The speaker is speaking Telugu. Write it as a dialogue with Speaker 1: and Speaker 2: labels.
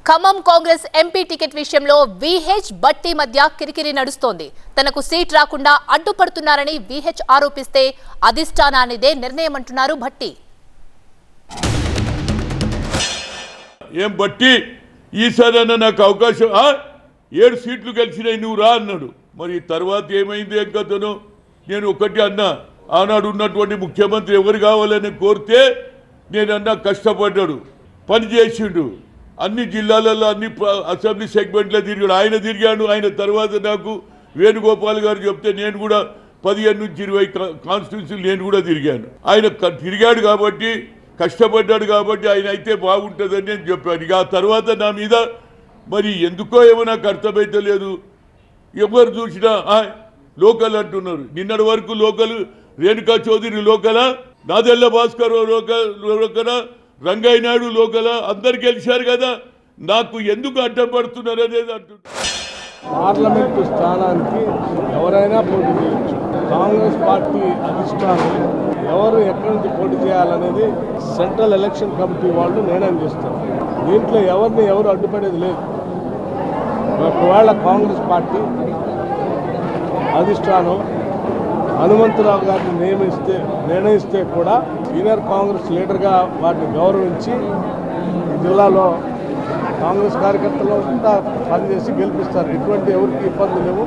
Speaker 1: ఖమ్మం కాంగ్రెస్ ఎంపీ టికెట్ విషయంలో విహెచ్ బట్టి మధ్య కిరికిరి నడుస్తోంది. తనకు సీట్ రాకుండా అడ్డుపడుతున్నారని విహెచ్ ఆరోపిస్తే అధిష్టానానిదే నిర్ణయం అంటున్నారు భట్టి.
Speaker 2: ఏం బట్టి ఈసారైనా నాకు అవకాశం 7 సీట్లు గెలిచినాయి నువ్వు రా అన్నాడు. మరి తర్వాత ఏమైంది ఏం కథను? నేను ఒకటి అన్నా, ఆనాడు ఉన్నటువంటి ముఖ్యమంత్రి ఎవరు కావాలని కోరితే నేనన్నా కష్టపడ్డాడు, పని చేసిండు, అన్ని జిల్లాలలో అన్ని అసెంబ్లీ సెగ్మెంట్లో తిరిగాడు. ఆయన తిరిగాడు. ఆయన తర్వాత నాకు వేణుగోపాల్ గారు చెప్తే నేను కూడా 15 నుంచి 20 కాన్స్టిట్యూన్సీలు నేను కూడా తిరిగాను. ఆయన తిరిగాడు కాబట్టి, కష్టపడ్డాడు కాబట్టి ఆయన అయితే బాగుంటుందని నేను చెప్పాను. ఇక ఆ తర్వాత నా మీద మరి ఎందుకో ఏమో నాకు అర్థమైతే లేదు. ఎవరు చూసినా లోకల్ అంటున్నారు. నిన్నటి వరకు లోకల్ రేణుకా చౌదరి లోకలా, నాదెల్ల భాస్కర్ లోకలా, రంగయ్య నాయుడు లోకలా, అందరు గెలిచారు కదా, నాకు ఎందుకు అడ్డపడుతున్నారు అనేది అంటున్నారు.
Speaker 3: పార్లమెంటు స్థానానికి ఎవరైనా పోటీ చేయొచ్చు. కాంగ్రెస్ పార్టీ అధిష్టానం ఎవరు ఎక్కడి నుంచి పోటీ చేయాలనేది సెంట్రల్ ఎలక్షన్ కమిటీ వాళ్ళు నిర్ణయం చేస్తారు. దీంట్లో ఎవరు అడ్డుపడేది లేదు. ఒకవేళ కాంగ్రెస్ పార్టీ అధిష్టానం హనుమంతరావు గారిని నిర్ణయిస్తే కూడా సీనియర్ కాంగ్రెస్ లీడర్గా వాటిని గౌరవించి జిల్లాలో కాంగ్రెస్ కార్యకర్తలు అంతా పనిచేసి గెలిపిస్తారు. ఎటువంటి ఎవరికి ఇబ్బంది లేవు.